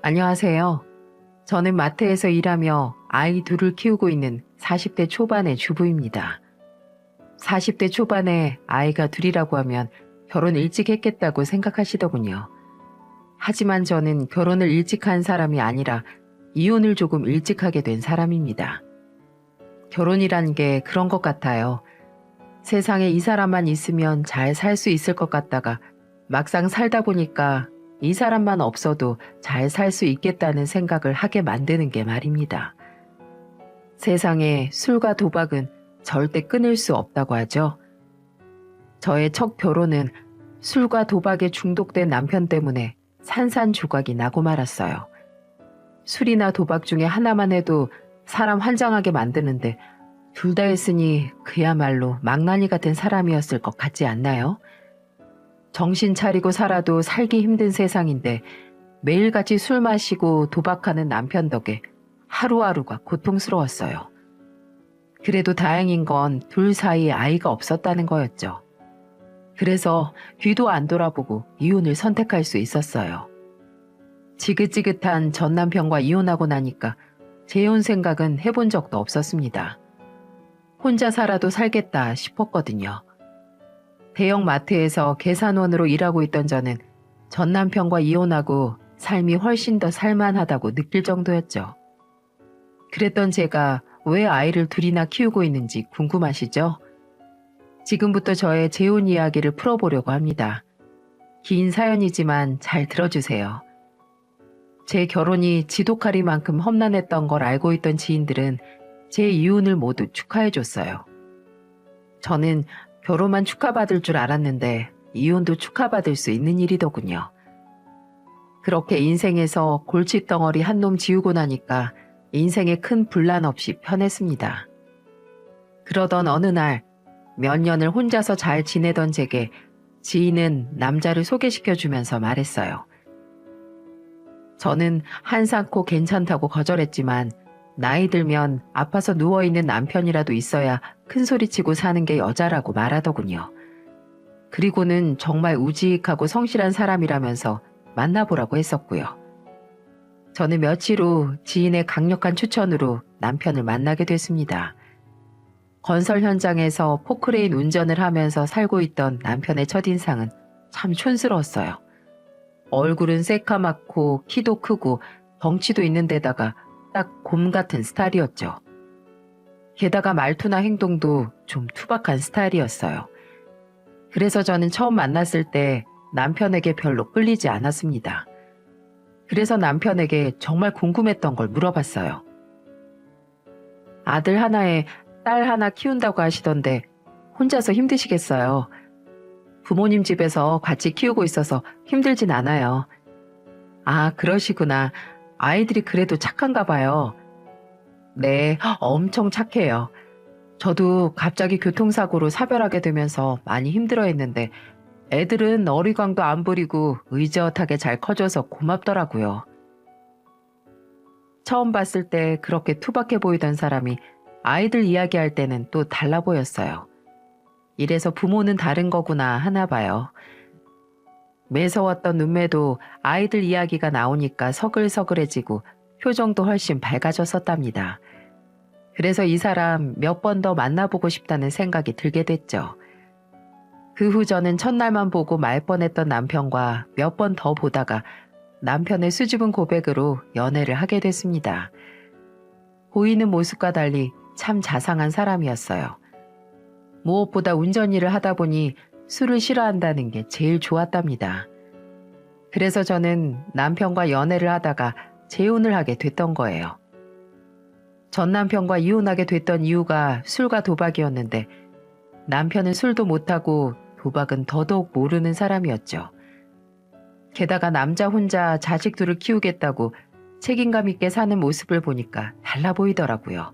안녕하세요. 저는 마트에서 일하며 아이 둘을 키우고 있는 40대 초반의 주부입니다. 40대 초반에 아이가 둘이라고 하면 결혼 일찍 했겠다고 생각하시더군요. 하지만 저는 결혼을 일찍 한 사람이 아니라 이혼을 조금 일찍 하게 된 사람입니다. 결혼이란 게 그런 것 같아요. 세상에 이 사람만 있으면 잘 살 수 있을 것 같다가 막상 살다 보니까 이 사람만 없어도 잘 살 수 있겠다는 생각을 하게 만드는 게 말입니다. 세상에 술과 도박은 절대 끊을 수 없다고 하죠. 저의 첫 결혼은 술과 도박에 중독된 남편 때문에 산산조각이 나고 말았어요. 술이나 도박 중에 하나만 해도 사람 환장하게 만드는데 둘 다 했으니 그야말로 망나니 같은 사람이었을 것 같지 않나요? 정신 차리고 살아도 살기 힘든 세상인데 매일같이 술 마시고 도박하는 남편 덕에 하루하루가 고통스러웠어요. 그래도 다행인 건 둘 사이에 아이가 없었다는 거였죠. 그래서 뒤도 안 돌아보고 이혼을 선택할 수 있었어요. 지긋지긋한 전 남편과 이혼하고 나니까 재혼 생각은 해본 적도 없었습니다. 혼자 살아도 살겠다 싶었거든요. 대형 마트에서 계산원으로 일하고 있던 저는 전 남편과 이혼하고 삶이 훨씬 더 살만하다고 느낄 정도였죠. 그랬던 제가 왜 아이를 둘이나 키우고 있는지 궁금하시죠? 지금부터 저의 재혼 이야기를 풀어보려고 합니다. 긴 사연이지만 잘 들어주세요. 제 결혼이 지독하리만큼 험난했던 걸 알고 있던 지인들은 제 이혼을 모두 축하해줬어요. 저는 결혼만 축하받을 줄 알았는데 이혼도 축하받을 수 있는 일이더군요. 그렇게 인생에서 골칫덩어리 한 놈 지우고 나니까 인생에 큰 분란 없이 편했습니다. 그러던 어느 날 몇 년을 혼자서 잘 지내던 제게 지인은 남자를 소개시켜주면서 말했어요. 저는 한산코 괜찮다고 거절했지만 나이 들면 아파서 누워있는 남편이라도 있어야 큰소리치고 사는 게 여자라고 말하더군요. 그리고는 정말 우직하고 성실한 사람이라면서 만나보라고 했었고요. 저는 며칠 후 지인의 강력한 추천으로 남편을 만나게 됐습니다. 건설 현장에서 포크레인 운전을 하면서 살고 있던 남편의 첫인상은 참 촌스러웠어요. 얼굴은 새까맣고 키도 크고 덩치도 있는 데다가 딱 곰 같은 스타일이었죠. 게다가 말투나 행동도 좀 투박한 스타일이었어요. 그래서 저는 처음 만났을 때 남편에게 별로 끌리지 않았습니다. 그래서 남편에게 정말 궁금했던 걸 물어봤어요. 아들 하나에 딸 하나 키운다고 하시던데 혼자서 힘드시겠어요? 부모님 집에서 같이 키우고 있어서 힘들진 않아요. 아, 그러시구나. 아이들이 그래도 착한가 봐요. 네, 엄청 착해요. 저도 갑자기 교통사고로 사별하게 되면서 많이 힘들어했는데 애들은 어리광도 안 부리고 의젓하게 잘 커져서 고맙더라고요. 처음 봤을 때 그렇게 투박해 보이던 사람이 아이들 이야기할 때는 또 달라 보였어요. 이래서 부모는 다른 거구나 하나 봐요. 매서웠던 눈매도 아이들 이야기가 나오니까 서글서글해지고 표정도 훨씬 밝아졌었답니다. 그래서 이 사람 몇 번 더 만나보고 싶다는 생각이 들게 됐죠. 그 후 저는 첫날만 보고 말 뻔했던 남편과 몇 번 더 보다가 남편의 수줍은 고백으로 연애를 하게 됐습니다. 보이는 모습과 달리 참 자상한 사람이었어요. 무엇보다 운전 일을 하다 보니 술을 싫어한다는 게 제일 좋았답니다. 그래서 저는 남편과 연애를 하다가 재혼을 하게 됐던 거예요. 전 남편과 이혼하게 됐던 이유가 술과 도박이었는데 남편은 술도 못하고 도박은 더더욱 모르는 사람이었죠. 게다가 남자 혼자 자식 둘을 키우겠다고 책임감 있게 사는 모습을 보니까 달라 보이더라고요.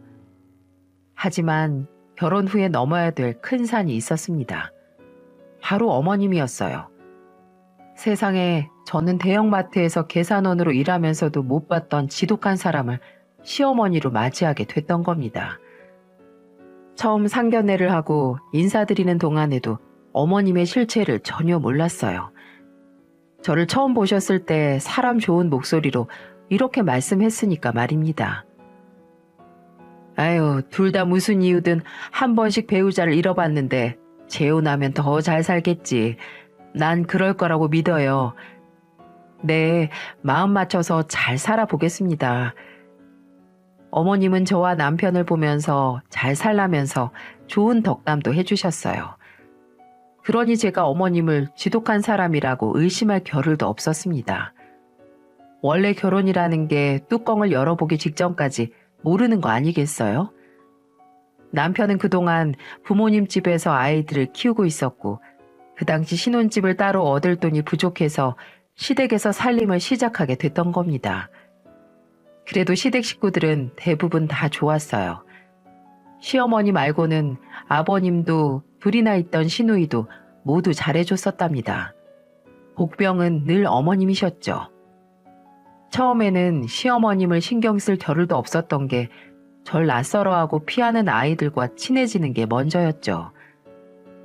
하지만 결혼 후에 넘어야 될 큰 산이 있었습니다. 바로 어머님이었어요. 세상에 저는 대형마트에서 계산원으로 일하면서도 못 봤던 지독한 사람을 시어머니로 맞이하게 됐던 겁니다. 처음 상견례를 하고 인사드리는 동안에도 어머님의 실체를 전혀 몰랐어요. 저를 처음 보셨을 때 사람 좋은 목소리로 이렇게 말씀했으니까 말입니다. 아유, 둘 다 무슨 이유든 한 번씩 배우자를 잃어봤는데 재혼하면 더 잘 살겠지. 난 그럴 거라고 믿어요. 네, 마음 맞춰서 잘 살아보겠습니다. 어머님은 저와 남편을 보면서 잘 살라면서 좋은 덕담도 해주셨어요. 그러니 제가 어머님을 지독한 사람이라고 의심할 겨를도 없었습니다. 원래 결혼이라는 게 뚜껑을 열어보기 직전까지 모르는 거 아니겠어요? 남편은 그동안 부모님 집에서 아이들을 키우고 있었고 그 당시 신혼집을 따로 얻을 돈이 부족해서 시댁에서 살림을 시작하게 됐던 겁니다. 그래도 시댁 식구들은 대부분 다 좋았어요. 시어머니 말고는 아버님도 둘이나 있던 시누이도 모두 잘해줬었답니다. 복병은 늘 어머님이셨죠. 처음에는 시어머님을 신경 쓸 겨를도 없었던 게 절 낯설어하고 피하는 아이들과 친해지는 게 먼저였죠.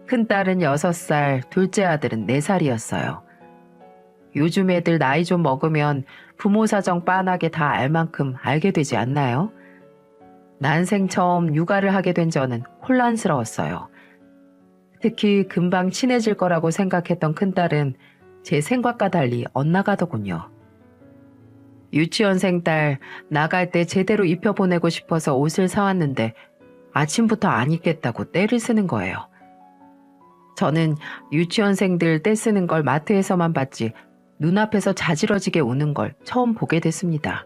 큰딸은 6살, 둘째 아들은 4살이었어요. 요즘 애들 나이 좀 먹으면 부모 사정 빤하게 다 알 만큼 알게 되지 않나요? 난생 처음 육아를 하게 된 저는 혼란스러웠어요. 특히 금방 친해질 거라고 생각했던 큰딸은 제 생각과 달리 엇나가더군요. 유치원생 딸 나갈 때 제대로 입혀보내고 싶어서 옷을 사왔는데 아침부터 안 입겠다고 떼를 쓰는 거예요. 저는 유치원생들 떼 쓰는 걸 마트에서만 봤지 눈앞에서 자지러지게 우는 걸 처음 보게 됐습니다.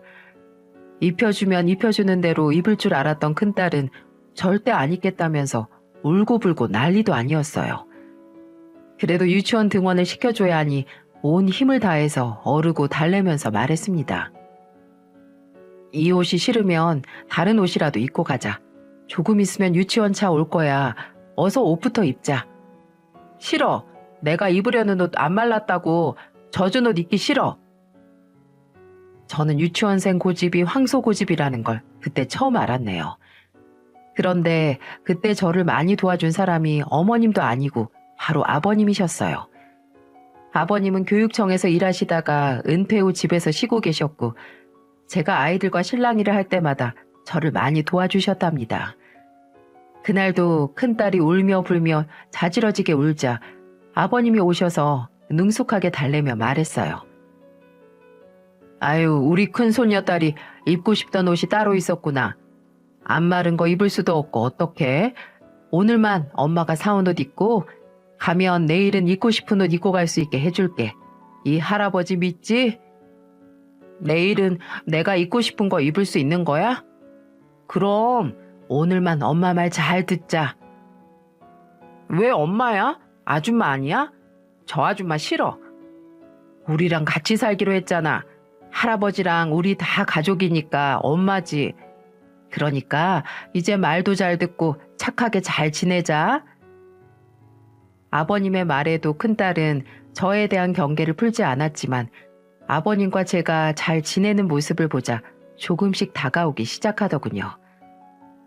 입혀주면 입혀주는 대로 입을 줄 알았던 큰딸은 절대 안 입겠다면서 울고불고 난리도 아니었어요. 그래도 유치원 등원을 시켜줘야 하니 온 힘을 다해서 어르고 달래면서 말했습니다. 이 옷이 싫으면 다른 옷이라도 입고 가자. 조금 있으면 유치원 차 올 거야. 어서 옷부터 입자. 싫어. 내가 입으려는 옷 안 말랐다고. 젖은 옷 입기 싫어. 저는 유치원생 고집이 황소 고집이라는 걸 그때 처음 알았네요. 그런데 그때 저를 많이 도와준 사람이 어머님도 아니고 바로 아버님이셨어요. 아버님은 교육청에서 일하시다가 은퇴 후 집에서 쉬고 계셨고 제가 아이들과 실랑이를 할 때마다 저를 많이 도와주셨답니다. 그날도 큰딸이 울며 불며 자지러지게 울자 아버님이 오셔서 능숙하게 달래며 말했어요. 아유, 우리 큰 손녀딸이 입고 싶던 옷이 따로 있었구나. 안 마른 거 입을 수도 없고 어떡해? 오늘만 엄마가 사온 옷 입고 가면 내일은 입고 싶은 옷 입고 갈 수 있게 해줄게. 이 할아버지 믿지? 내일은 내가 입고 싶은 거 입을 수 있는 거야? 그럼 오늘만 엄마 말 잘 듣자. 왜 엄마야? 아줌마 아니야? 저 아줌마 싫어. 우리랑 같이 살기로 했잖아. 할아버지랑 우리 다 가족이니까 엄마지. 그러니까 이제 말도 잘 듣고 착하게 잘 지내자. 아버님의 말에도 큰딸은 저에 대한 경계를 풀지 않았지만 아버님과 제가 잘 지내는 모습을 보자 조금씩 다가오기 시작하더군요.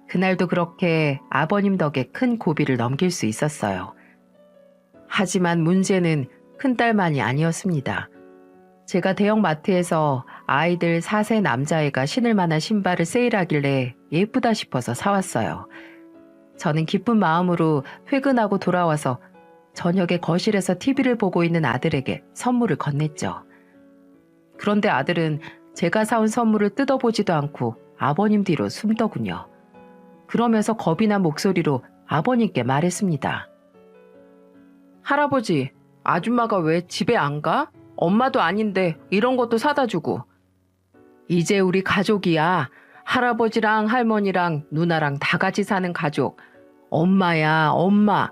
그날도 그렇게 아버님 덕에 큰 고비를 넘길 수 있었어요. 하지만 문제는 큰딸만이 아니었습니다. 제가 대형마트에서 아이들 4세 남자애가 신을 만한 신발을 세일하길래 예쁘다 싶어서 사왔어요. 저는 기쁜 마음으로 퇴근하고 돌아와서 저녁에 거실에서 TV를 보고 있는 아들에게 선물을 건넸죠. 그런데 아들은 제가 사온 선물을 뜯어보지도 않고 아버님 뒤로 숨더군요. 그러면서 겁이 난 목소리로 아버님께 말했습니다. 할아버지, 아줌마가 왜 집에 안 가? 엄마도 아닌데 이런 것도 사다 주고. 이제 우리 가족이야. 할아버지랑 할머니랑 누나랑 다 같이 사는 가족. 엄마야, 엄마.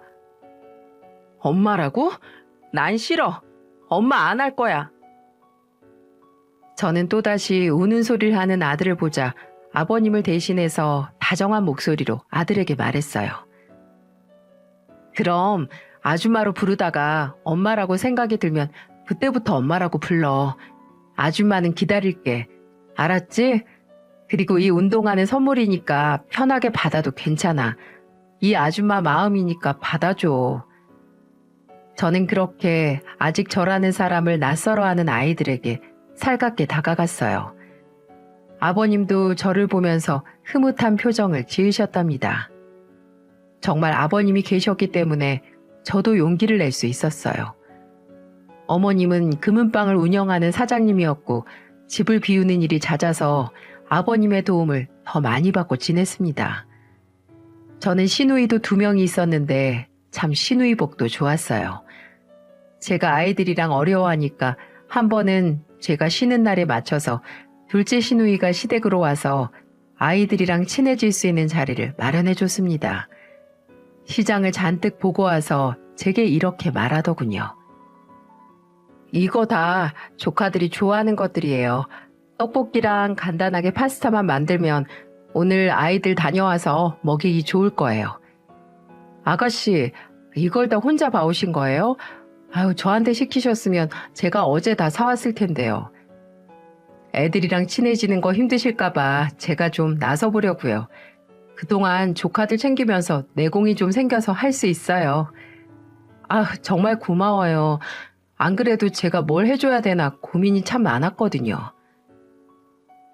엄마라고? 난 싫어. 엄마 안 할 거야. 저는 또다시 우는 소리를 하는 아들을 보자 아버님을 대신해서 다정한 목소리로 아들에게 말했어요. 그럼 아줌마로 부르다가 엄마라고 생각이 들면 그때부터 엄마라고 불러. 아줌마는 기다릴게. 알았지? 그리고 이 운동화는 선물이니까 편하게 받아도 괜찮아. 이 아줌마 마음이니까 받아줘. 저는 그렇게 아직 저라는 사람을 낯설어하는 아이들에게 살갑게 다가갔어요. 아버님도 저를 보면서 흐뭇한 표정을 지으셨답니다. 정말 아버님이 계셨기 때문에 저도 용기를 낼 수 있었어요. 어머님은 금은방을 운영하는 사장님이었고 집을 비우는 일이 잦아서 아버님의 도움을 더 많이 받고 지냈습니다. 저는 시누이도 2명이 있었는데 참 시누이복도 좋았어요. 제가 아이들이랑 어려워하니까 한 번은 제가 쉬는 날에 맞춰서 둘째 시누이가 시댁으로 와서 아이들이랑 친해질 수 있는 자리를 마련해 줬습니다. 시장을 잔뜩 보고 와서 제게 이렇게 말하더군요. 이거 다 조카들이 좋아하는 것들이에요. 떡볶이랑 간단하게 파스타만 만들면 오늘 아이들 다녀와서 먹이기 좋을 거예요. 아가씨, 이걸 다 혼자 봐오신 거예요? 아유, 저한테 시키셨으면 제가 어제 다 사왔을 텐데요. 애들이랑 친해지는 거 힘드실까봐 제가 좀 나서보려고요. 그동안 조카들 챙기면서 내공이 좀 생겨서 할 수 있어요. 아, 정말 고마워요. 안 그래도 제가 뭘 해줘야 되나 고민이 참 많았거든요.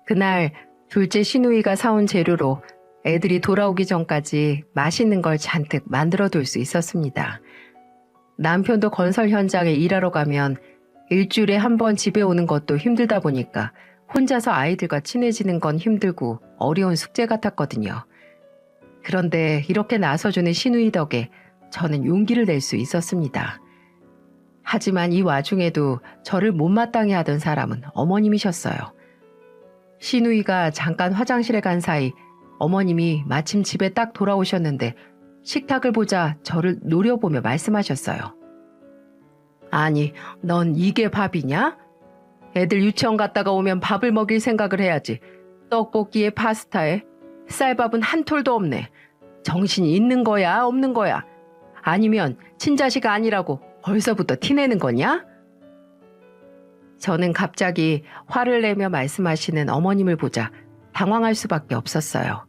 그날 둘째 시누이가 사온 재료로 애들이 돌아오기 전까지 맛있는 걸 잔뜩 만들어둘 수 있었습니다. 남편도 건설 현장에 일하러 가면 일주일에 한 번 집에 오는 것도 힘들다 보니까 혼자서 아이들과 친해지는 건 힘들고 어려운 숙제 같았거든요. 그런데 이렇게 나서주는 시누이 덕에 저는 용기를 낼 수 있었습니다. 하지만 이 와중에도 저를 못마땅해 하던 사람은 어머님이셨어요. 시누이가 잠깐 화장실에 간 사이 어머님이 마침 집에 딱 돌아오셨는데 식탁을 보자 저를 노려보며 말씀하셨어요. 아니, 넌 이게 밥이냐? 애들 유치원 갔다가 오면 밥을 먹일 생각을 해야지. 떡볶이에 파스타에 쌀밥은 한 톨도 없네. 정신이 있는 거야, 없는 거야? 아니면 친자식 아니라고 벌써부터 티내는 거냐? 저는 갑자기 화를 내며 말씀하시는 어머님을 보자 당황할 수밖에 없었어요.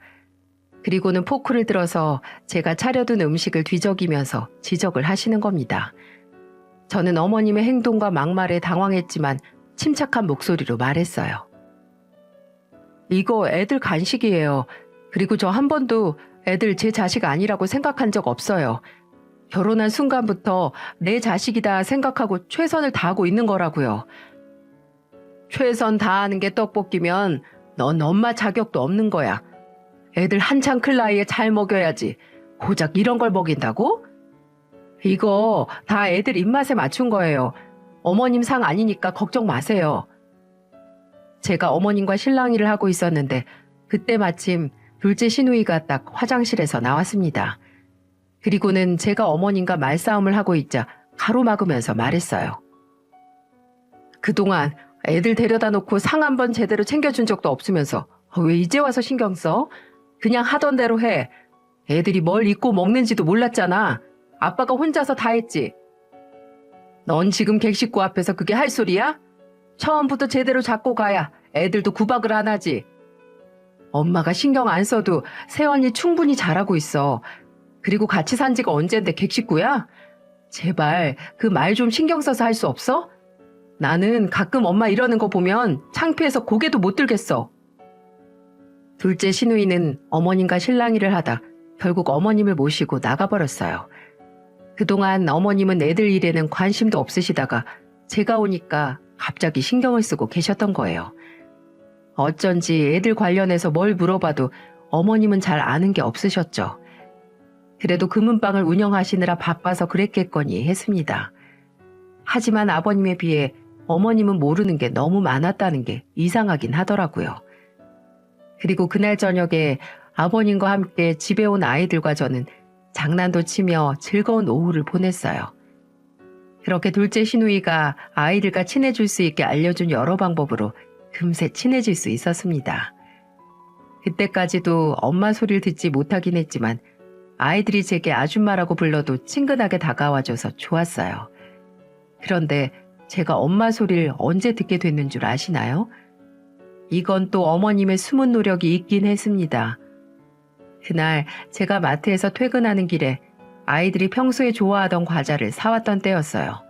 그리고는 포크를 들어서 제가 차려둔 음식을 뒤적이면서 지적을 하시는 겁니다. 저는 어머님의 행동과 막말에 당황했지만 침착한 목소리로 말했어요. 이거 애들 간식이에요. 그리고 저 한 번도 애들 제 자식 아니라고 생각한 적 없어요. 결혼한 순간부터 내 자식이다 생각하고 최선을 다하고 있는 거라고요. 최선 다하는 게 떡볶이면 넌 엄마 자격도 없는 거야. 애들 한창 클 나이에 잘 먹여야지. 고작 이런 걸 먹인다고? 이거 다 애들 입맛에 맞춘 거예요. 어머님 상 아니니까 걱정 마세요. 제가 어머님과 실랑이를 하고 있었는데 그때 마침 둘째 시누이가 딱 화장실에서 나왔습니다. 그리고는 제가 어머님과 말싸움을 하고 있자 가로막으면서 말했어요. 그동안 애들 데려다 놓고 상 한 번 제대로 챙겨준 적도 없으면서 왜 이제 와서 신경 써? 그냥 하던 대로 해. 애들이 뭘 입고 먹는지도 몰랐잖아. 아빠가 혼자서 다 했지. 넌 지금 객식구 앞에서 그게 할 소리야? 처음부터 제대로 잡고 가야 애들도 구박을 안 하지. 엄마가 신경 안 써도 새언니 충분히 잘하고 있어. 그리고 같이 산 지가 언젠데 객식구야? 제발 그 말 좀 신경 써서 할 수 없어? 나는 가끔 엄마 이러는 거 보면 창피해서 고개도 못 들겠어. 둘째 시누이는 어머님과 실랑이를 하다 결국 어머님을 모시고 나가버렸어요. 그동안 어머님은 애들 일에는 관심도 없으시다가 제가 오니까 갑자기 신경을 쓰고 계셨던 거예요. 어쩐지 애들 관련해서 뭘 물어봐도 어머님은 잘 아는 게 없으셨죠. 그래도 금은방을 운영하시느라 바빠서 그랬겠거니 했습니다. 하지만 아버님에 비해 어머님은 모르는 게 너무 많았다는 게 이상하긴 하더라고요. 그리고 그날 저녁에 아버님과 함께 집에 온 아이들과 저는 장난도 치며 즐거운 오후를 보냈어요. 그렇게 둘째 시누이가 아이들과 친해질 수 있게 알려준 여러 방법으로 금세 친해질 수 있었습니다. 그때까지도 엄마 소리를 듣지 못하긴 했지만 아이들이 제게 아줌마라고 불러도 친근하게 다가와줘서 좋았어요. 그런데 제가 엄마 소리를 언제 듣게 됐는 줄 아시나요? 이건 또 어머님의 숨은 노력이 있긴 했습니다. 그날 제가 마트에서 퇴근하는 길에 아이들이 평소에 좋아하던 과자를 사왔던 때였어요.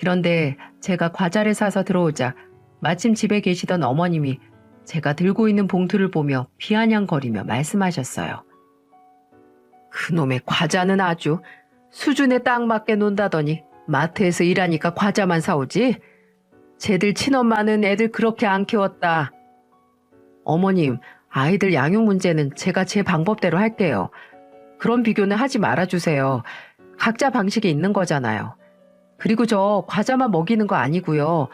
그런데 제가 과자를 사서 들어오자 마침 집에 계시던 어머님이 제가 들고 있는 봉투를 보며 비아냥거리며 말씀하셨어요. 그놈의 과자는 아주 수준에 딱 맞게 논다더니 마트에서 일하니까 과자만 사오지? 쟤들 친엄마는 애들 그렇게 안 키웠다. 어머님, 아이들 양육 문제는 제가 제 방법대로 할게요. 그런 비교는 하지 말아주세요. 각자 방식이 있는 거잖아요. 그리고 저 과자만 먹이는 거 아니고요.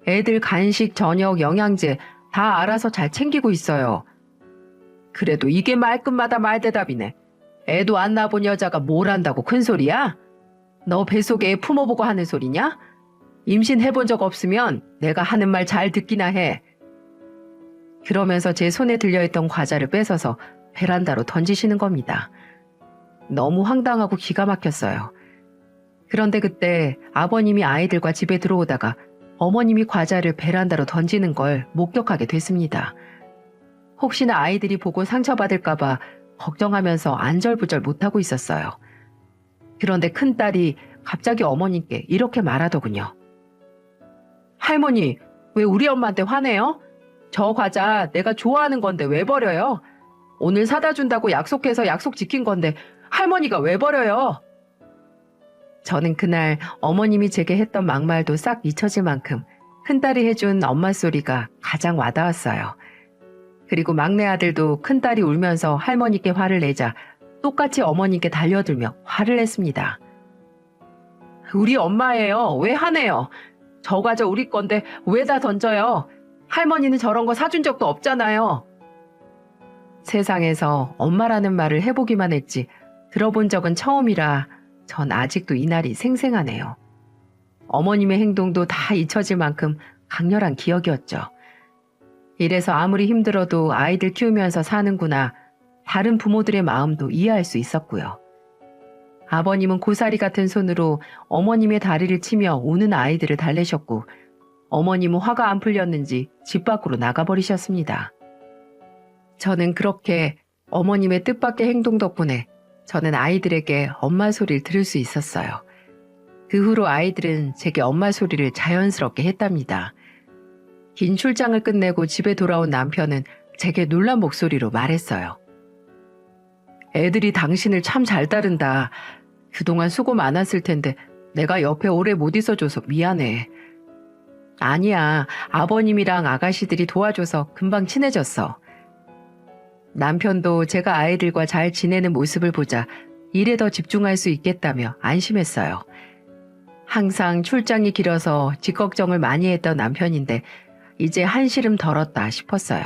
애들 간식, 저녁, 영양제 다 알아서 잘 챙기고 있어요. 그래도 이게 말끝마다 말대답이네. 애도 안 낳아본 여자가 뭘 안다고 큰 소리야? 너 뱃속에 애 품어보고 하는 소리냐? 임신해본 적 없으면 내가 하는 말 잘 듣기나 해. 그러면서 제 손에 들려있던 과자를 뺏어서 베란다로 던지시는 겁니다. 너무 황당하고 기가 막혔어요. 그런데 그때 아버님이 아이들과 집에 들어오다가 어머님이 과자를 베란다로 던지는 걸 목격하게 됐습니다. 혹시나 아이들이 보고 상처받을까봐 걱정하면서 안절부절 못하고 있었어요. 그런데 큰딸이 갑자기 어머님께 이렇게 말하더군요. 할머니, 왜 우리 엄마한테 화내요? 저 과자 내가 좋아하는 건데 왜 버려요? 오늘 사다 준다고 약속해서 약속 지킨 건데 할머니가 왜 버려요? 저는 그날 어머님이 제게 했던 막말도 싹 잊혀질 만큼 큰딸이 해준 엄마 소리가 가장 와닿았어요. 그리고 막내 아들도 큰딸이 울면서 할머니께 화를 내자 똑같이 어머니께 달려들며 화를 냈습니다. 우리 엄마예요. 왜 화내요? 저 과자 우리 건데 왜 다 던져요? 할머니는 저런 거 사준 적도 없잖아요. 세상에서 엄마라는 말을 해보기만 했지 들어본 적은 처음이라 전 아직도 이 날이 생생하네요. 어머님의 행동도 다 잊혀질 만큼 강렬한 기억이었죠. 이래서 아무리 힘들어도 아이들 키우면서 사는구나. 다른 부모들의 마음도 이해할 수 있었고요. 아버님은 고사리 같은 손으로 어머님의 다리를 치며 우는 아이들을 달래셨고 어머님은 화가 안 풀렸는지 집 밖으로 나가버리셨습니다. 저는 그렇게 어머님의 뜻밖의 행동 덕분에 저는 아이들에게 엄마 소리를 들을 수 있었어요. 그 후로 아이들은 제게 엄마 소리를 자연스럽게 했답니다. 긴 출장을 끝내고 집에 돌아온 남편은 제게 놀란 목소리로 말했어요. 애들이 당신을 참 잘 따른다. 그동안 수고 많았을 텐데 내가 옆에 오래 못 있어줘서 미안해. 아니야, 아버님이랑 아가씨들이 도와줘서 금방 친해졌어. 남편도 제가 아이들과 잘 지내는 모습을 보자 일에 더 집중할 수 있겠다며 안심했어요. 항상 출장이 길어서 집 걱정을 많이 했던 남편인데 이제 한시름 덜었다 싶었어요.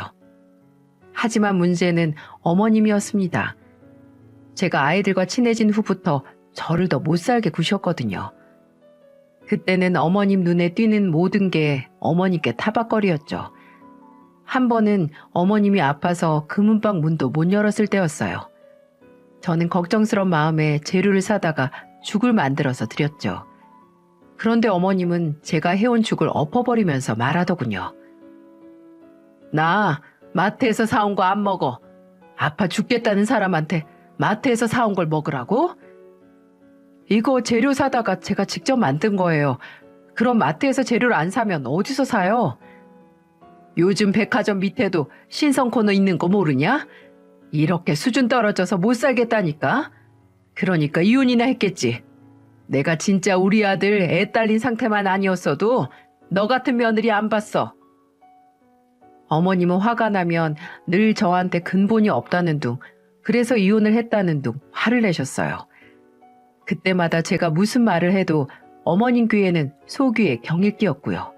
하지만 문제는 어머님이었습니다. 제가 아이들과 친해진 후부터 저를 더 못살게 구셨거든요. 그때는 어머님 눈에 띄는 모든 게 어머니께 타박거리였죠. 한 번은 어머님이 아파서 금은방 문도 못 열었을 때였어요. 저는 걱정스러운 마음에 재료를 사다가 죽을 만들어서 드렸죠. 그런데 어머님은 제가 해온 죽을 엎어버리면서 말하더군요. 나 마트에서 사온 거 안 먹어. 아파 죽겠다는 사람한테 마트에서 사온 걸 먹으라고? 이거 재료 사다가 제가 직접 만든 거예요. 그럼 마트에서 재료를 안 사면 어디서 사요? 요즘 백화점 밑에도 신선 코너 있는 거 모르냐? 이렇게 수준 떨어져서 못 살겠다니까? 그러니까 이혼이나 했겠지. 내가 진짜 우리 아들 애 딸린 상태만 아니었어도 너 같은 며느리 안 봤어. 어머님은 화가 나면 늘 저한테 근본이 없다는 둥, 그래서 이혼을 했다는 둥 화를 내셨어요. 그때마다 제가 무슨 말을 해도 어머님 귀에는 소귀의 경일기였고요.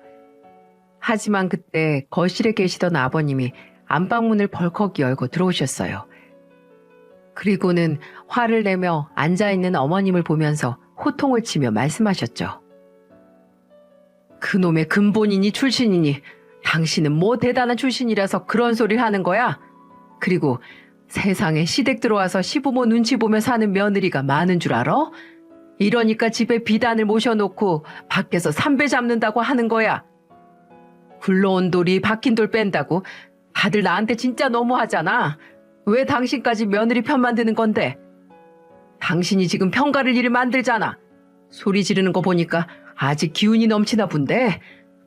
하지만 그때 거실에 계시던 아버님이 안방문을 벌컥 열고 들어오셨어요. 그리고는 화를 내며 앉아있는 어머님을 보면서 호통을 치며 말씀하셨죠. 그놈의 근본이니 출신이니 당신은 뭐 대단한 출신이라서 그런 소리를 하는 거야? 그리고 세상에 시댁 들어와서 시부모 눈치 보며 사는 며느리가 많은 줄 알아? 이러니까 집에 비단을 모셔놓고 밖에서 삼배 잡는다고 하는 거야. 굴러온 돌이 박힌 돌 뺀다고 다들 나한테 진짜 너무하잖아. 왜 당신까지 며느리 편만 드는 건데? 당신이 지금 평가를 일을 만들잖아. 소리 지르는 거 보니까 아직 기운이 넘치나 본데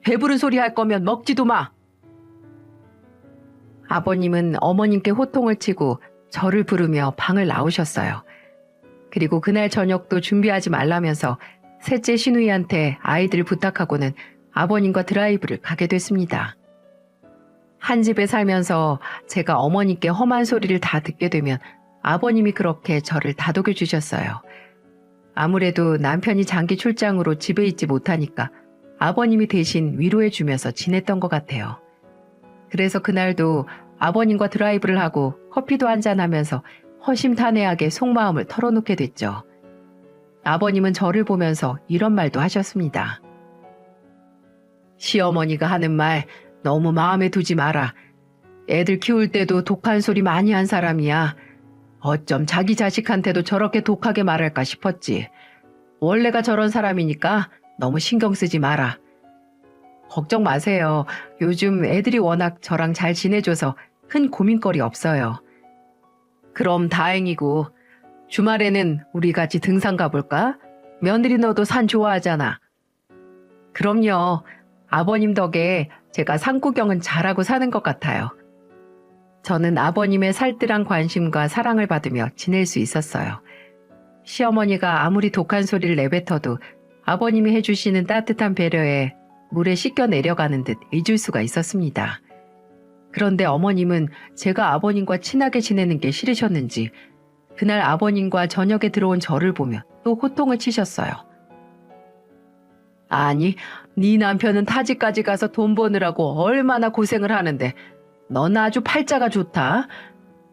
배부른 소리 할 거면 먹지도 마. 아버님은 어머님께 호통을 치고 저를 부르며 방을 나오셨어요. 그리고 그날 저녁도 준비하지 말라면서 셋째 시누이한테 아이들을 부탁하고는 아버님과 드라이브를 가게 됐습니다. 한 집에 살면서 제가 어머님께 험한 소리를 다 듣게 되면 아버님이 그렇게 저를 다독여 주셨어요. 아무래도 남편이 장기 출장으로 집에 있지 못하니까 아버님이 대신 위로해 주면서 지냈던 것 같아요. 그래서 그날도 아버님과 드라이브를 하고 커피도 한잔하면서 허심탄회하게 속마음을 털어놓게 됐죠. 아버님은 저를 보면서 이런 말도 하셨습니다. 시어머니가 하는 말 너무 마음에 두지 마라. 애들 키울 때도 독한 소리 많이 한 사람이야. 어쩜 자기 자식한테도 저렇게 독하게 말할까 싶었지. 원래가 저런 사람이니까 너무 신경 쓰지 마라. 걱정 마세요. 요즘 애들이 워낙 저랑 잘 지내줘서 큰 고민거리 없어요. 그럼 다행이고 주말에는 우리 같이 등산 가볼까? 며느리 너도 산 좋아하잖아. 그럼요. 아버님 덕에 제가 산구경은 잘하고 사는 것 같아요. 저는 아버님의 살뜰한 관심과 사랑을 받으며 지낼 수 있었어요. 시어머니가 아무리 독한 소리를 내뱉어도 아버님이 해주시는 따뜻한 배려에 물에 씻겨 내려가는 듯 잊을 수가 있었습니다. 그런데 어머님은 제가 아버님과 친하게 지내는 게 싫으셨는지 그날 아버님과 저녁에 들어온 저를 보며 또 호통을 치셨어요. 아니, 네 남편은 타지까지 가서 돈 버느라고 얼마나 고생을 하는데 넌 아주 팔자가 좋다.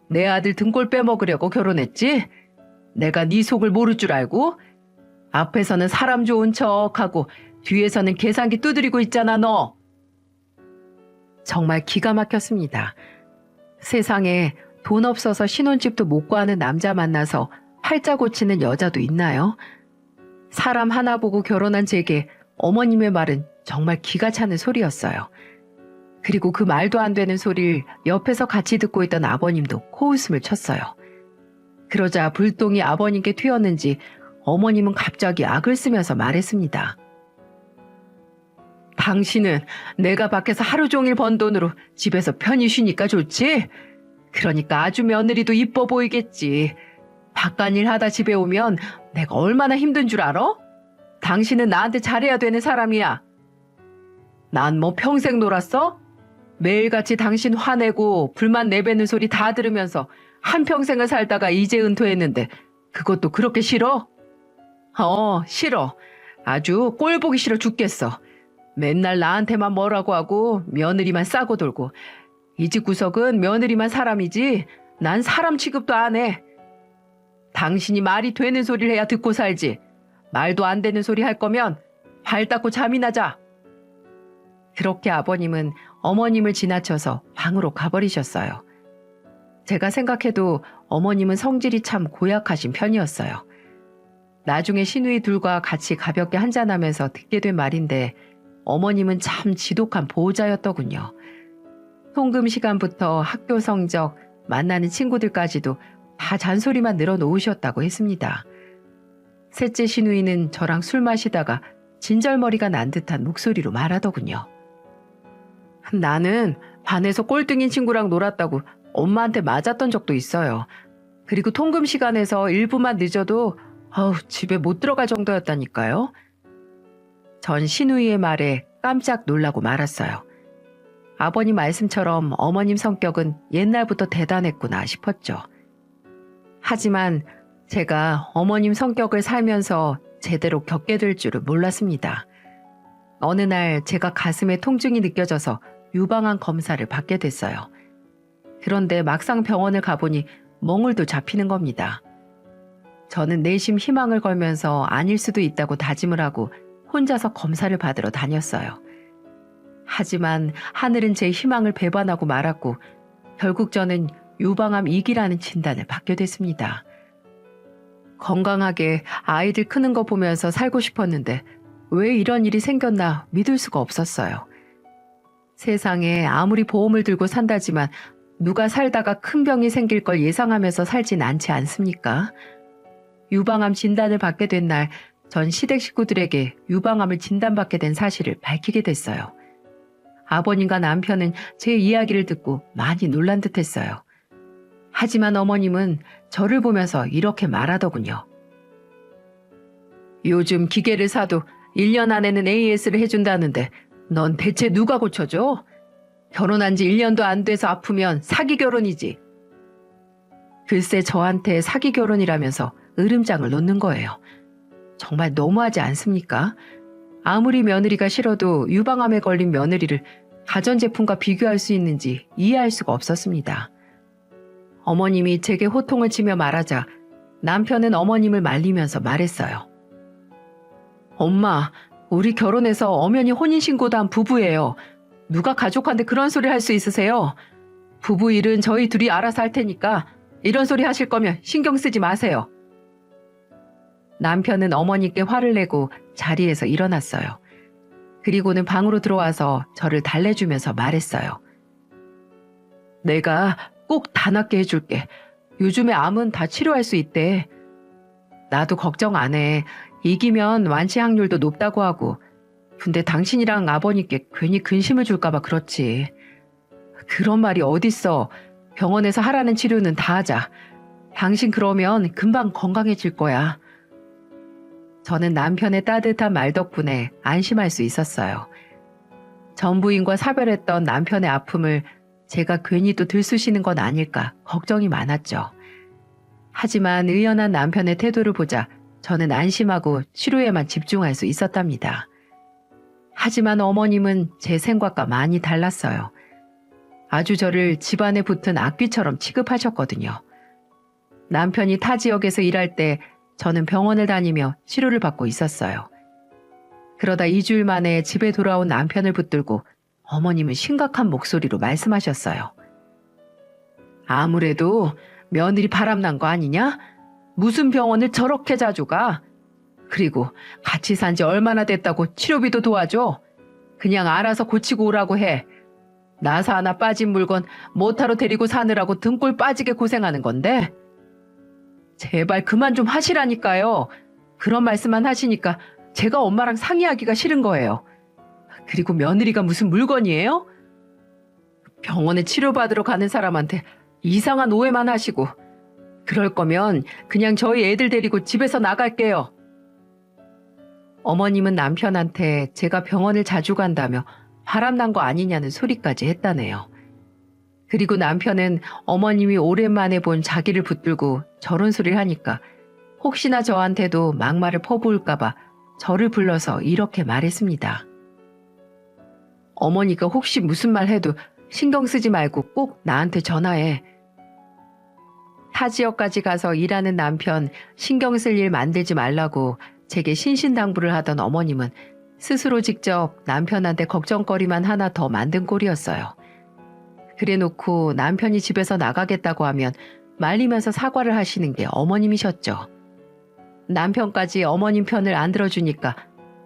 내 아들 등골 빼먹으려고 결혼했지? 내가 네 속을 모를 줄 알고? 앞에서는 사람 좋은 척하고 뒤에서는 계산기 두드리고 있잖아 너. 정말 기가 막혔습니다. 세상에 돈 없어서 신혼집도 못 구하는 남자 만나서 팔자 고치는 여자도 있나요? 사람 하나 보고 결혼한 제게 어머님의 말은 정말 기가 차는 소리였어요. 그리고 그 말도 안 되는 소리를 옆에서 같이 듣고 있던 아버님도 코웃음을 쳤어요. 그러자 불똥이 아버님께 튀었는지 어머님은 갑자기 악을 쓰면서 말했습니다. 당신은 내가 밖에서 하루 종일 번 돈으로 집에서 편히 쉬니까 좋지? 그러니까 아주 며느리도 이뻐 보이겠지. 바깥일 하다 집에 오면 내가 얼마나 힘든 줄 알아? 당신은 나한테 잘해야 되는 사람이야. 난 뭐 평생 놀았어? 매일같이 당신 화내고 불만 내뱉는 소리 다 들으면서 한평생을 살다가 이제 은퇴했는데 그것도 그렇게 싫어? 싫어. 아주 꼴 보기 싫어 죽겠어. 맨날 나한테만 뭐라고 하고 며느리만 싸고 돌고 이 집 구석은 며느리만 사람이지 난 사람 취급도 안 해. 당신이 말이 되는 소리를 해야 듣고 살지. 말도 안 되는 소리 할 거면 발 닦고 잠이나 자. 그렇게 아버님은 어머님을 지나쳐서 방으로 가버리셨어요. 제가 생각해도 어머님은 성질이 참 고약하신 편이었어요. 나중에 시누이 둘과 같이 가볍게 한잔하면서 듣게 된 말인데 어머님은 참 지독한 보호자였더군요. 통금 시간부터 학교 성적, 만나는 친구들까지도 다 잔소리만 늘어놓으셨다고 했습니다. 셋째 시누이는 저랑 술 마시다가 진절머리가 난 듯한 목소리로 말하더군요. 나는 반에서 꼴등인 친구랑 놀았다고 엄마한테 맞았던 적도 있어요. 그리고 통금 시간에서 1분만 늦어도 집에 못 들어갈 정도였다니까요. 전 시누이의 말에 깜짝 놀라고 말았어요. 아버님 말씀처럼 어머님 성격은 옛날부터 대단했구나 싶었죠. 하지만 제가 어머님 성격을 살면서 제대로 겪게 될 줄은 몰랐습니다. 어느 날 제가 가슴에 통증이 느껴져서 유방암 검사를 받게 됐어요. 그런데 막상 병원을 가보니 멍울도 잡히는 겁니다. 저는 내심 희망을 걸면서 아닐 수도 있다고 다짐을 하고 혼자서 검사를 받으러 다녔어요. 하지만 하늘은 제 희망을 배반하고 말았고 결국 저는 유방암 2기라는 진단을 받게 됐습니다. 건강하게 아이들 크는 거 보면서 살고 싶었는데 왜 이런 일이 생겼나 믿을 수가 없었어요. 세상에 아무리 보험을 들고 산다지만 누가 살다가 큰 병이 생길 걸 예상하면서 살진 않지 않습니까? 유방암 진단을 받게 된 날 전 시댁 식구들에게 유방암을 진단받게 된 사실을 밝히게 됐어요. 아버님과 남편은 제 이야기를 듣고 많이 놀란 듯했어요. 하지만 어머님은 저를 보면서 이렇게 말하더군요. 요즘 기계를 사도 1년 안에는 AS를 해준다는데 넌 대체 누가 고쳐줘? 결혼한 지 1년도 안 돼서 아프면 사기 결혼이지. 글쎄 저한테 사기 결혼이라면서 으름장을 놓는 거예요. 정말 너무하지 않습니까? 아무리 며느리가 싫어도 유방암에 걸린 며느리를 가전제품과 비교할 수 있는지 이해할 수가 없었습니다. 어머님이 제게 호통을 치며 말하자 남편은 어머님을 말리면서 말했어요. 엄마, 우리 결혼해서 엄연히 혼인신고도 한 부부예요. 누가 가족한테 그런 소리 할 수 있으세요? 부부 일은 저희 둘이 알아서 할 테니까 이런 소리 하실 거면 신경 쓰지 마세요. 남편은 어머니께 화를 내고 자리에서 일어났어요. 그리고는 방으로 들어와서 저를 달래주면서 말했어요. 내가 꼭 다 낫게 해줄게. 요즘에 암은 다 치료할 수 있대. 나도 걱정 안 해. 이기면 완치 확률도 높다고 하고. 근데 당신이랑 아버님께 괜히 근심을 줄까 봐 그렇지. 그런 말이 어딨어. 병원에서 하라는 치료는 다 하자. 당신 그러면 금방 건강해질 거야. 저는 남편의 따뜻한 말 덕분에 안심할 수 있었어요. 전 부인과 사별했던 남편의 아픔을 제가 괜히 또 들쑤시는 건 아닐까 걱정이 많았죠. 하지만 의연한 남편의 태도를 보자 저는 안심하고 치료에만 집중할 수 있었답니다. 하지만 어머님은 제 생각과 많이 달랐어요. 아주 저를 집안에 붙은 악귀처럼 취급하셨거든요. 남편이 타 지역에서 일할 때 저는 병원을 다니며 치료를 받고 있었어요. 그러다 2주일 만에 집에 돌아온 남편을 붙들고 어머님은 심각한 목소리로 말씀하셨어요. 아무래도 며느리 바람난 거 아니냐? 무슨 병원을 저렇게 자주 가? 그리고 같이 산 지 얼마나 됐다고 치료비도 도와줘? 그냥 알아서 고치고 오라고 해. 나사 하나 빠진 물건 모타로 데리고 사느라고 등골 빠지게 고생하는 건데? 제발 그만 좀 하시라니까요. 그런 말씀만 하시니까 제가 엄마랑 상의하기가 싫은 거예요. 그리고 며느리가 무슨 물건이에요? 병원에 치료받으러 가는 사람한테 이상한 오해만 하시고 그럴 거면 그냥 저희 애들 데리고 집에서 나갈게요. 어머님은 남편한테 제가 병원을 자주 간다며 바람난 거 아니냐는 소리까지 했다네요. 그리고 남편은 어머님이 오랜만에 본 자기를 붙들고 저런 소리를 하니까 혹시나 저한테도 막말을 퍼부을까 봐 저를 불러서 이렇게 말했습니다. 어머니가 혹시 무슨 말 해도 신경 쓰지 말고 꼭 나한테 전화해. 타 지역까지 가서 일하는 남편 신경 쓸 일 만들지 말라고 제게 신신당부를 하던 어머님은 스스로 직접 남편한테 걱정거리만 하나 더 만든 꼴이었어요. 그래놓고 남편이 집에서 나가겠다고 하면 말리면서 사과를 하시는 게 어머님이셨죠. 남편까지 어머님 편을 안 들어주니까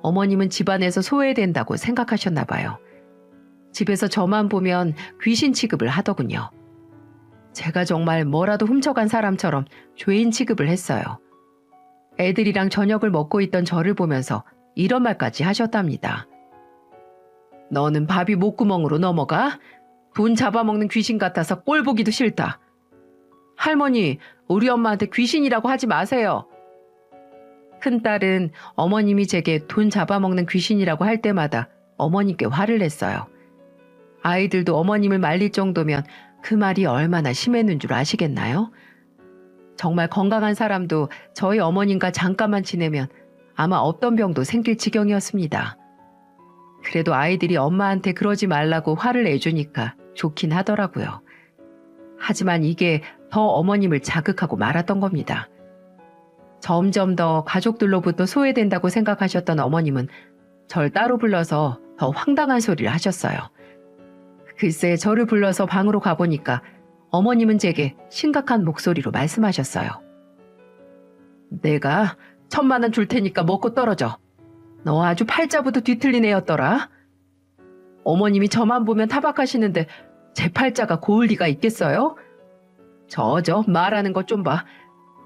어머님은 집안에서 소외된다고 생각하셨나 봐요. 집에서 저만 보면 귀신 취급을 하더군요. 제가 정말 뭐라도 훔쳐간 사람처럼 죄인 취급을 했어요. 애들이랑 저녁을 먹고 있던 저를 보면서 이런 말까지 하셨답니다. 너는 밥이 목구멍으로 넘어가? 돈 잡아먹는 귀신 같아서 꼴 보기도 싫다. 할머니, 우리 엄마한테 귀신이라고 하지 마세요. 큰딸은 어머님이 제게 돈 잡아먹는 귀신이라고 할 때마다 어머님께 화를 냈어요. 아이들도 어머님을 말릴 정도면 그 말이 얼마나 심했는 줄 아시겠나요? 정말 건강한 사람도 저희 어머님과 잠깐만 지내면 아마 어떤 병도 생길 지경이었습니다. 그래도 아이들이 엄마한테 그러지 말라고 화를 내주니까 좋긴 하더라고요. 하지만 이게 더 어머님을 자극하고 말았던 겁니다. 점점 더 가족들로부터 소외된다고 생각하셨던 어머님은 절 따로 불러서 더 황당한 소리를 하셨어요. 글쎄 저를 불러서 방으로 가보니까 어머님은 제게 심각한 목소리로 말씀하셨어요. 내가 1,000만 원 줄 테니까 먹고 떨어져. 너 아주 팔자부터 뒤틀린 애였더라. 어머님이 저만 보면 타박하시는데 제 팔자가 고울 리가 있겠어요? 저 말하는 것 좀 봐.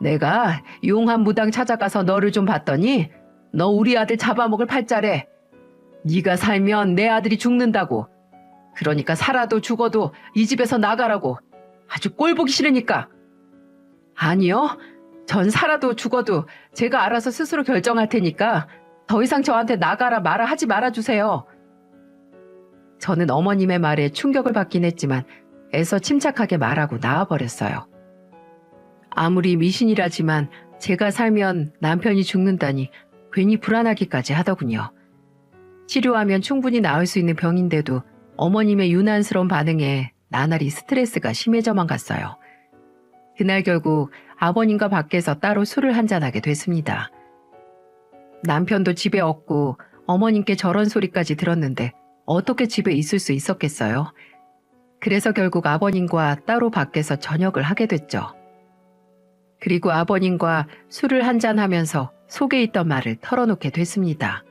내가 용한 무당 찾아가서 너를 좀 봤더니 너 우리 아들 잡아먹을 팔자래. 네가 살면 내 아들이 죽는다고. 그러니까 살아도 죽어도 이 집에서 나가라고. 아주 꼴 보기 싫으니까. 아니요. 전 살아도 죽어도 제가 알아서 스스로 결정할 테니까 더 이상 저한테 나가라 마라 하지 말아주세요. 저는 어머님의 말에 충격을 받긴 했지만 애써 침착하게 말하고 나와버렸어요. 아무리 미신이라지만 제가 살면 남편이 죽는다니 괜히 불안하기까지 하더군요. 치료하면 충분히 나을 수 있는 병인데도 어머님의 유난스러운 반응에 나날이 스트레스가 심해져만 갔어요. 그날 결국 아버님과 밖에서 따로 술을 한잔하게 됐습니다. 남편도 집에 없고 어머님께 저런 소리까지 들었는데 어떻게 집에 있을 수 있었겠어요? 그래서 결국 아버님과 따로 밖에서 저녁을 하게 됐죠. 그리고 아버님과 술을 한잔하면서 속에 있던 말을 털어놓게 됐습니다.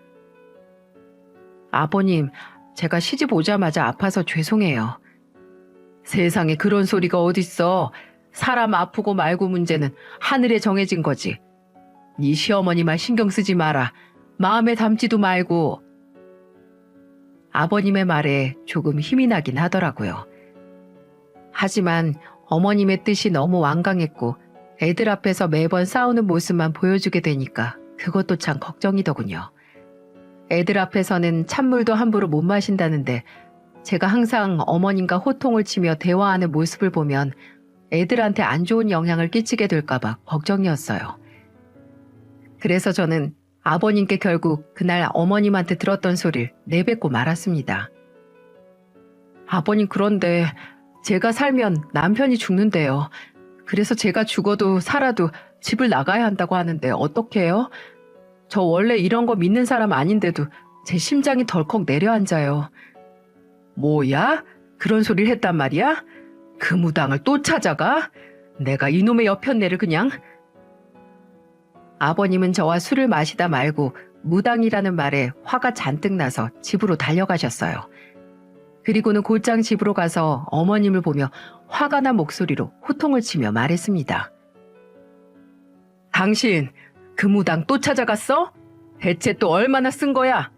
아버님, 제가 시집 오자마자 아파서 죄송해요. 세상에 그런 소리가 어딨어. 사람 아프고 말고 문제는 하늘에 정해진 거지. 네 시어머니 말 신경 쓰지 마라. 마음에 담지도 말고. 아버님의 말에 조금 힘이 나긴 하더라고요. 하지만 어머님의 뜻이 너무 완강했고 애들 앞에서 매번 싸우는 모습만 보여주게 되니까 그것도 참 걱정이더군요. 애들 앞에서는 찬물도 함부로 못 마신다는데 제가 항상 어머님과 호통을 치며 대화하는 모습을 보면 애들한테 안 좋은 영향을 끼치게 될까봐 걱정이었어요. 그래서 저는 아버님께 결국 그날 어머님한테 들었던 소리를 내뱉고 말았습니다. 아버님, 그런데 제가 살면 남편이 죽는데요. 그래서 제가 죽어도 살아도 집을 나가야 한다고 하는데 어떡해요? 저 원래 이런 거 믿는 사람 아닌데도 제 심장이 덜컥 내려앉아요. 뭐야? 그런 소리를 했단 말이야? 그 무당을 또 찾아가? 내가 이놈의 여편네를 그냥... 아버님은 저와 술을 마시다 말고 무당이라는 말에 화가 잔뜩 나서 집으로 달려가셨어요. 그리고는 곧장 집으로 가서 어머님을 보며 화가 난 목소리로 호통을 치며 말했습니다. 당신 그 무당 또 찾아갔어? 대체 또 얼마나 쓴 거야?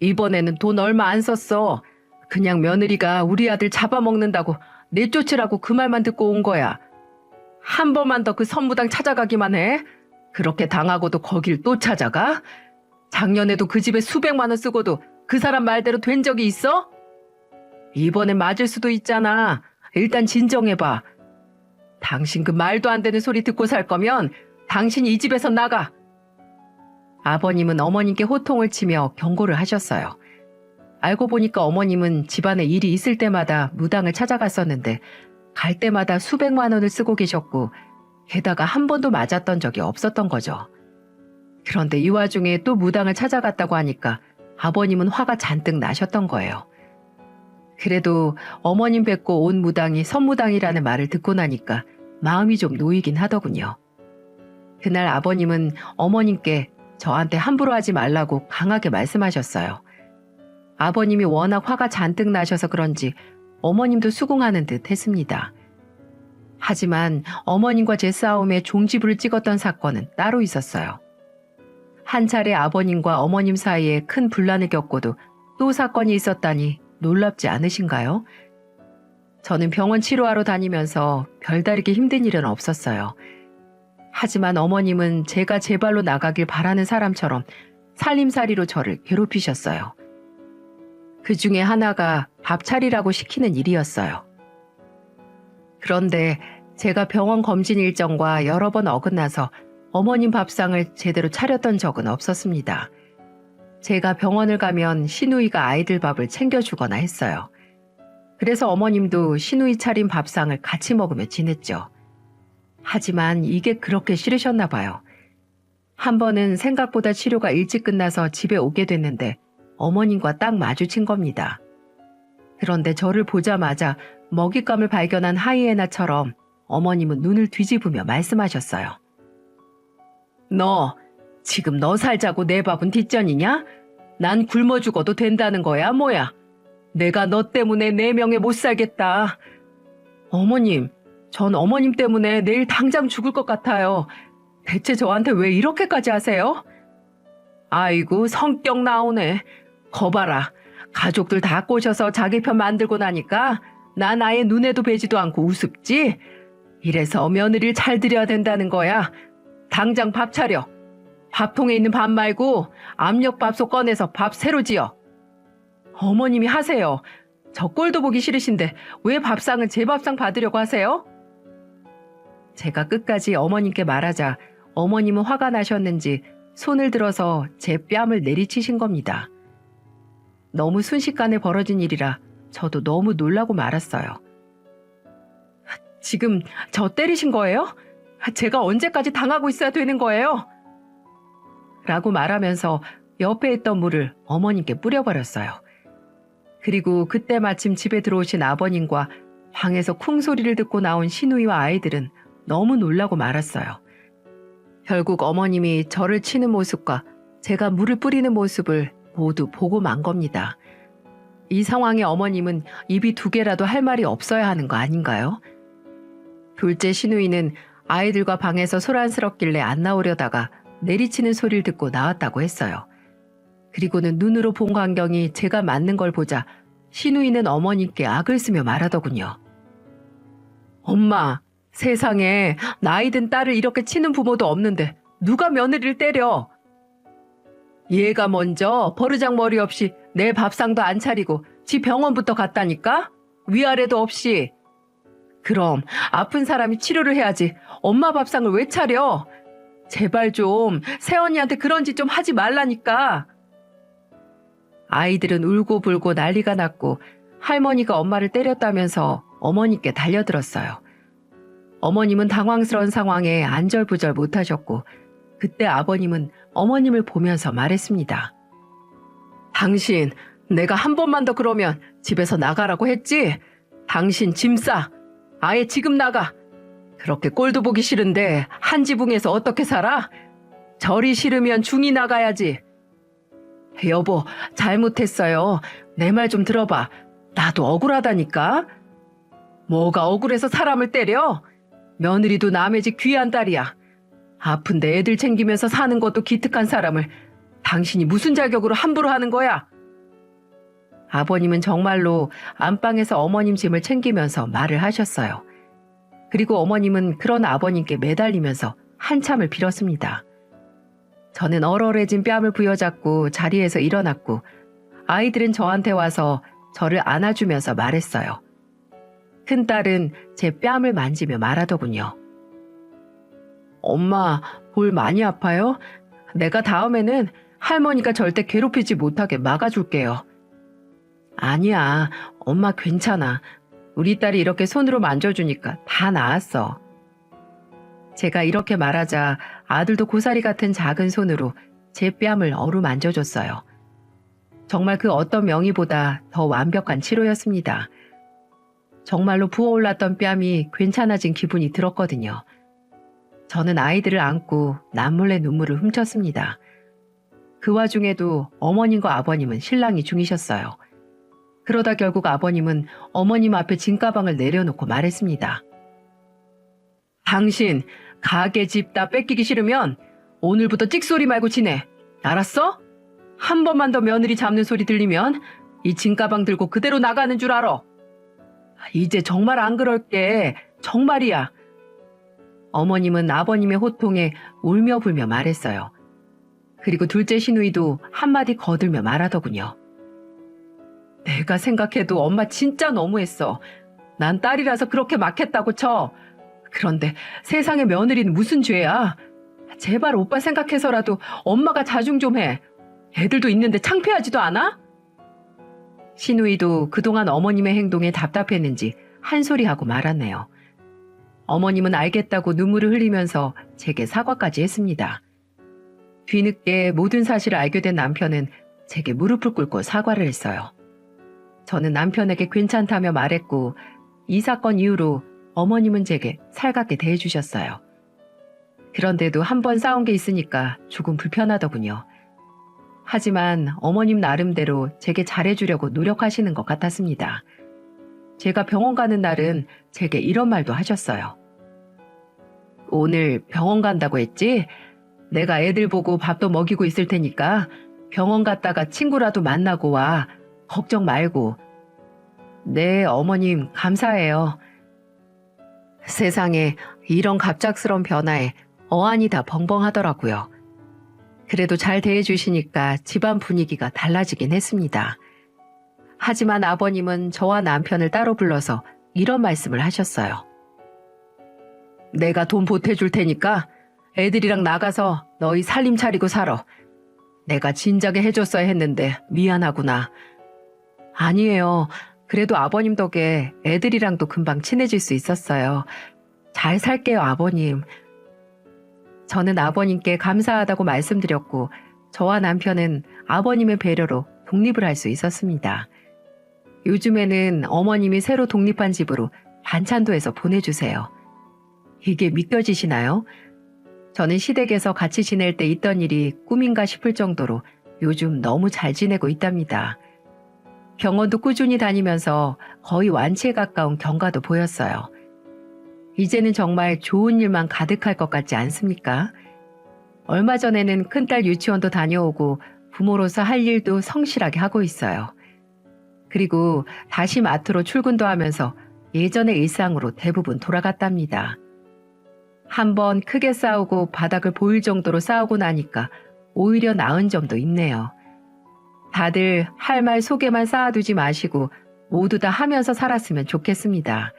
이번에는 돈 얼마 안 썼어. 그냥 며느리가 우리 아들 잡아먹는다고 내쫓으라고 그 말만 듣고 온 거야. 한 번만 더 그 선무당 찾아가기만 해. 그렇게 당하고도 거길 또 찾아가? 작년에도 그 집에 수백만 원 쓰고도 그 사람 말대로 된 적이 있어? 이번엔 맞을 수도 있잖아. 일단 진정해봐. 당신 그 말도 안 되는 소리 듣고 살 거면 당신이 이 집에서 나가. 아버님은 어머님께 호통을 치며 경고를 하셨어요. 알고 보니까 어머님은 집안에 일이 있을 때마다 무당을 찾아갔었는데 갈 때마다 수백만 원을 쓰고 계셨고 게다가 한 번도 맞았던 적이 없었던 거죠. 그런데 이 와중에 또 무당을 찾아갔다고 하니까 아버님은 화가 잔뜩 나셨던 거예요. 그래도 어머님 뵙고 온 무당이 선무당이라는 말을 듣고 나니까 마음이 좀 놓이긴 하더군요. 그날 아버님은 어머님께 저한테 함부로 하지 말라고 강하게 말씀하셨어요. 아버님이 워낙 화가 잔뜩 나셔서 그런지 어머님도 수긍하는 듯 했습니다. 하지만 어머님과 제 싸움에 종지부를 찍었던 사건은 따로 있었어요. 한 차례 아버님과 어머님 사이에 큰 분란을 겪고도 또 사건이 있었다니 놀랍지 않으신가요? 저는 병원 치료하러 다니면서 별다르게 힘든 일은 없었어요. 하지만 어머님은 제가 제 발로 나가길 바라는 사람처럼 살림살이로 저를 괴롭히셨어요. 그 중에 하나가 밥 차리라고 시키는 일이었어요. 그런데 제가 병원 검진 일정과 여러 번 어긋나서 어머님 밥상을 제대로 차렸던 적은 없었습니다. 제가 병원을 가면 시누이가 아이들 밥을 챙겨주거나 했어요. 그래서 어머님도 시누이 차린 밥상을 같이 먹으며 지냈죠. 하지만 이게 그렇게 싫으셨나 봐요. 한 번은 생각보다 치료가 일찍 끝나서 집에 오게 됐는데 어머님과 딱 마주친 겁니다. 그런데 저를 보자마자 먹잇감을 발견한 하이에나처럼 어머님은 눈을 뒤집으며 말씀하셨어요. 너 지금 너 살자고 내 밥은 뒷전이냐? 난 굶어 죽어도 된다는 거야 뭐야? 내가 너 때문에 내 명예 못 살겠다. 어머님, 전 어머님 때문에 내일 당장 죽을 것 같아요. 대체 저한테 왜 이렇게까지 하세요? 아이고 성격 나오네. 거봐라. 가족들 다 꼬셔서 자기 편 만들고 나니까 난 아예 눈에도 뵈지도 않고 우습지? 이래서 며느리를 잘 들여야 된다는 거야. 당장 밥 차려. 밥통에 있는 밥 말고 압력밥솥 꺼내서 밥 새로 지어. 어머님이 하세요. 저 꼴도 보기 싫으신데 왜 밥상은 제 밥상 받으려고 하세요? 제가 끝까지 어머님께 말하자 어머님은 화가 나셨는지 손을 들어서 제 뺨을 내리치신 겁니다. 너무 순식간에 벌어진 일이라 저도 너무 놀라고 말았어요. 지금 저 때리신 거예요? 제가 언제까지 당하고 있어야 되는 거예요? 라고 말하면서 옆에 있던 물을 어머님께 뿌려버렸어요. 그리고 그때 마침 집에 들어오신 아버님과 방에서 쿵 소리를 듣고 나온 시누이와 아이들은 너무 놀라고 말았어요. 결국 어머님이 저를 치는 모습과 제가 물을 뿌리는 모습을 모두 보고 만 겁니다. 이 상황에 어머님은 입이 2개라도 할 말이 없어야 하는 거 아닌가요? 둘째 시누이는 아이들과 방에서 소란스럽길래 안 나오려다가 내리치는 소리를 듣고 나왔다고 했어요. 그리고는 눈으로 본 광경이 제가 맞는 걸 보자 시누이는 어머님께 악을 쓰며 말하더군요. 엄마, 세상에 나이 든 딸을 이렇게 치는 부모도 없는데 누가 며느리를 때려? 얘가 먼저 버르장머리 없이 내 밥상도 안 차리고 지 병원부터 갔다니까? 위아래도 없이. 그럼 아픈 사람이 치료를 해야지 엄마 밥상을 왜 차려? 제발 좀 새언니한테 그런 짓 좀 하지 말라니까. 아이들은 울고불고 난리가 났고 할머니가 엄마를 때렸다면서 어머니께 달려들었어요. 어머님은 당황스러운 상황에 안절부절 못하셨고 그때 아버님은 어머님을 보면서 말했습니다. 당신, 내가 한 번만 더 그러면 집에서 나가라고 했지? 당신 짐 싸. 아예 지금 나가. 그렇게 꼴도 보기 싫은데 한 지붕에서 어떻게 살아? 절이 싫으면 중이 나가야지. 여보, 잘못했어요. 내 말 좀 들어봐. 나도 억울하다니까. 뭐가 억울해서 사람을 때려? 며느리도 남의 집 귀한 딸이야. 아픈데 애들 챙기면서 사는 것도 기특한 사람을 당신이 무슨 자격으로 함부로 하는 거야? 아버님은 정말로 안방에서 어머님 짐을 챙기면서 말을 하셨어요. 그리고 어머님은 그런 아버님께 매달리면서 한참을 빌었습니다. 저는 얼얼해진 뺨을 부여잡고 자리에서 일어났고 아이들은 저한테 와서 저를 안아주면서 말했어요. 큰딸은 제 뺨을 만지며 말하더군요. 엄마, 볼 많이 아파요? 내가 다음에는 할머니가 절대 괴롭히지 못하게 막아줄게요. 아니야, 엄마 괜찮아. 우리 딸이 이렇게 손으로 만져주니까 다 나았어. 제가 이렇게 말하자 아들도 고사리 같은 작은 손으로 제 뺨을 어루만져줬어요. 정말 그 어떤 명의보다 더 완벽한 치료였습니다. 정말로 부어올랐던 뺨이 괜찮아진 기분이 들었거든요. 저는 아이들을 안고 남몰래 눈물을 훔쳤습니다. 그 와중에도 어머님과 아버님은 실랑이 중이셨어요. 그러다 결국 아버님은 어머님 앞에 짐가방을 내려놓고 말했습니다. 당신 가게 집 다 뺏기기 싫으면 오늘부터 찍소리 말고 지내. 알았어? 한 번만 더 며느리 잡는 소리 들리면 이 짐가방 들고 그대로 나가는 줄 알아. 이제 정말 안 그럴게. 정말이야. 어머님은 아버님의 호통에 울며 불며 말했어요. 그리고 둘째 시누이도 한마디 거들며 말하더군요. 내가 생각해도 엄마 진짜 너무했어. 난 딸이라서 그렇게 막 했다고 쳐. 그런데 세상에 며느리는 무슨 죄야. 제발 오빠 생각해서라도 엄마가 자중 좀 해. 애들도 있는데 창피하지도 않아? 시누이도 그동안 어머님의 행동에 답답했는지 한 소리하고 말았네요. 어머님은 알겠다고 눈물을 흘리면서 제게 사과까지 했습니다. 뒤늦게 모든 사실을 알게 된 남편은 제게 무릎을 꿇고 사과를 했어요. 저는 남편에게 괜찮다며 말했고 이 사건 이후로 어머님은 제게 살갑게 대해주셨어요. 그런데도 한 번 싸운 게 있으니까 조금 불편하더군요. 하지만 어머님 나름대로 제게 잘해주려고 노력하시는 것 같았습니다. 제가 병원 가는 날은 제게 이런 말도 하셨어요. 오늘 병원 간다고 했지? 내가 애들 보고 밥도 먹이고 있을 테니까 병원 갔다가 친구라도 만나고 와. 걱정 말고. 네, 어머님, 감사해요. 세상에 이런 갑작스러운 변화에 어안이 다 벙벙하더라고요. 그래도 잘 대해주시니까 집안 분위기가 달라지긴 했습니다. 하지만 아버님은 저와 남편을 따로 불러서 이런 말씀을 하셨어요. 내가 돈 보태줄 테니까 애들이랑 나가서 너희 살림 차리고 살아. 내가 진작에 해줬어야 했는데 미안하구나. 아니에요. 그래도 아버님 덕에 애들이랑도 금방 친해질 수 있었어요. 잘 살게요, 아버님. 저는 아버님께 감사하다고 말씀드렸고 저와 남편은 아버님의 배려로 독립을 할 수 있었습니다. 요즘에는 어머님이 새로 독립한 집으로 반찬도 해서 보내주세요. 이게 믿겨지시나요? 저는 시댁에서 같이 지낼 때 있던 일이 꿈인가 싶을 정도로 요즘 너무 잘 지내고 있답니다. 병원도 꾸준히 다니면서 거의 완치에 가까운 경과도 보였어요. 이제는 정말 좋은 일만 가득할 것 같지 않습니까? 얼마 전에는 큰딸 유치원도 다녀오고 부모로서 할 일도 성실하게 하고 있어요. 그리고 다시 마트로 출근도 하면서 예전의 일상으로 대부분 돌아갔답니다. 한번 크게 싸우고 바닥을 보일 정도로 싸우고 나니까 오히려 나은 점도 있네요. 다들 할 말 속에만 쌓아두지 마시고 모두 다 하면서 살았으면 좋겠습니다.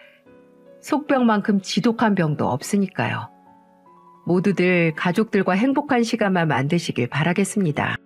속병만큼 지독한 병도 없으니까요. 모두들 가족들과 행복한 시간만 만드시길 바라겠습니다.